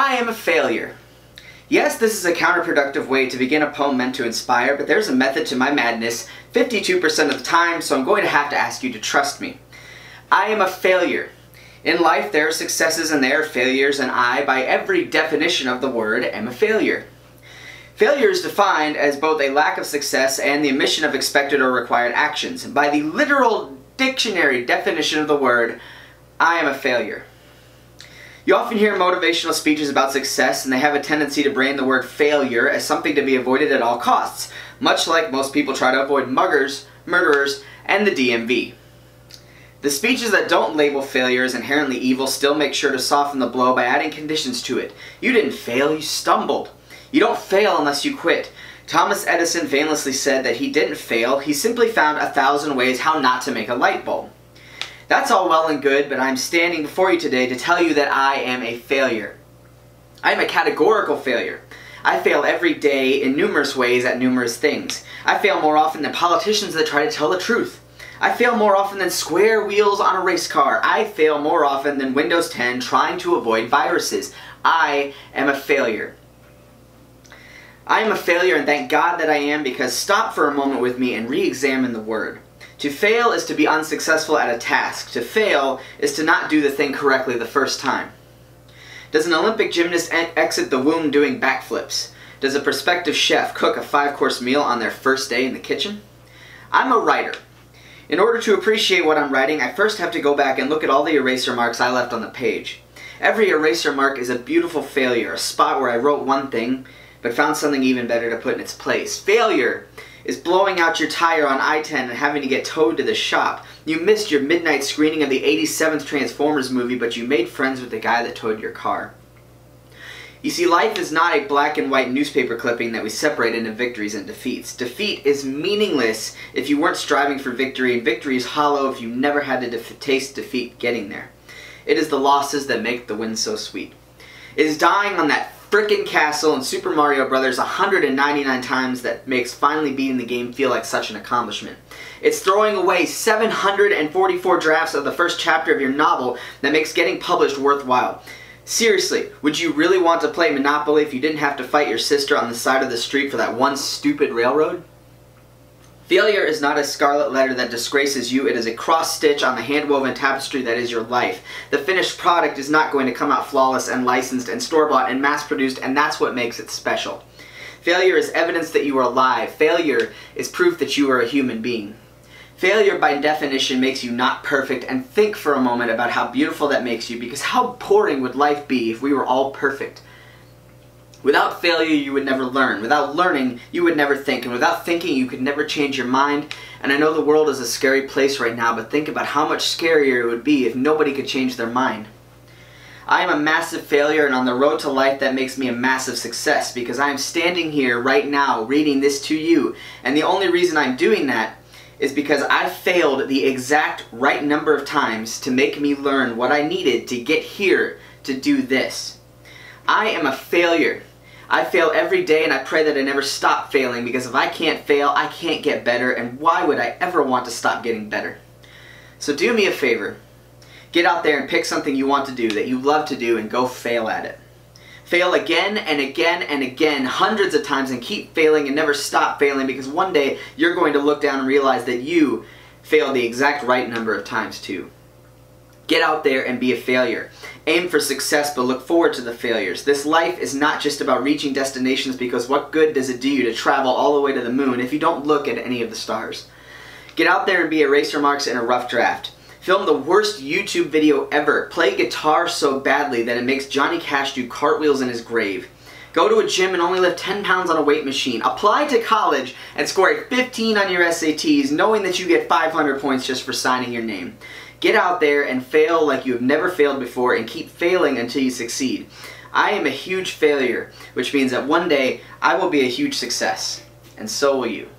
I am a failure. Yes, this is a counterproductive way to begin a poem meant to inspire, but there's a method to my madness 52% of the time, so I'm going to have to ask you to trust me. I am a failure. In life, there are successes and there are failures, and I, by every definition of the word, am a failure. Failure is defined as both a lack of success and the omission of expected or required actions. By the literal dictionary definition of the word, I am a failure. You often hear motivational speeches about success, and they have a tendency to brand the word failure as something to be avoided at all costs, much like most people try to avoid muggers, murderers, and the DMV. The speeches that don't label failure as inherently evil still make sure to soften the blow by adding conditions to it. You didn't fail, you stumbled. You don't fail unless you quit. Thomas Edison famously said that he didn't fail, he simply found 1,000 ways how not to make a light bulb. That's all well and good, but I'm standing before you today to tell you that I am a failure. I am a categorical failure. I fail every day in numerous ways at numerous things. I fail more often than politicians that try to tell the truth. I fail more often than square wheels on a race car. I fail more often than Windows 10 trying to avoid viruses. I am a failure. I am a failure, and thank God that I am, because stop for a moment with me and re-examine the word. To fail is to be unsuccessful at a task. To fail is to not do the thing correctly the first time. Does an Olympic gymnast exit the womb doing backflips? Does a prospective chef cook a 5-course meal on their first day in the kitchen? I'm a writer. In order to appreciate what I'm writing, I first have to go back and look at all the eraser marks I left on the page. Every eraser mark is a beautiful failure, a spot where I wrote one thing, but found something even better to put in its place. Failure is blowing out your tire on I-10 and having to get towed to the shop. You missed your midnight screening of the 87th Transformers movie, but you made friends with the guy that towed your car. You see, life is not a black and white newspaper clipping that we separate into victories and defeats. Defeat is meaningless if you weren't striving for victory, and victory is hollow if you never had to taste defeat getting there. It is the losses that make the win so sweet. It is dying on that frickin' castle in Super Mario Bros. 199 times that makes finally beating the game feel like such an accomplishment. It's throwing away 744 drafts of the first chapter of your novel that makes getting published worthwhile. Seriously, would you really want to play Monopoly if you didn't have to fight your sister on the side of the street for that one stupid railroad? Failure is not a scarlet letter that disgraces you, it is a cross-stitch on the hand-woven tapestry that is your life. The finished product is not going to come out flawless and licensed and store-bought and mass-produced, and that's what makes it special. Failure is evidence that you are alive. Failure is proof that you are a human being. Failure, by definition, makes you not perfect, and think for a moment about how beautiful that makes you, because how boring would life be if we were all perfect? Without failure, you would never learn. Without learning, you would never think. And without thinking, you could never change your mind. And I know the world is a scary place right now, but think about how much scarier it would be if nobody could change their mind. I am a massive failure, and on the road to life, that makes me a massive success, because I am standing here right now reading this to you. And the only reason I'm doing that is because I failed the exact right number of times to make me learn what I needed to get here to do this. I am a failure. I fail every day, and I pray that I never stop failing, because if I can't fail, I can't get better, and why would I ever want to stop getting better? So do me a favor. Get out there and pick something you want to do, that you love to do, and go fail at it. Fail again and again and again, hundreds of times, and keep failing and never stop failing, because one day you're going to look down and realize that you failed the exact right number of times too. Get out there and be a failure. Aim for success, but look forward to the failures. This life is not just about reaching destinations, because what good does it do you to travel all the way to the moon if you don't look at any of the stars? Get out there and be eraser marks in a rough draft. Film the worst YouTube video ever. Play guitar so badly that it makes Johnny Cash do cartwheels in his grave. Go to a gym and only lift 10 pounds on a weight machine. Apply to college and score a 15 on your SATs, knowing that you get 500 points just for signing your name. Get out there and fail like you have never failed before, and keep failing until you succeed. I am a huge failure, which means that one day I will be a huge success, and so will you.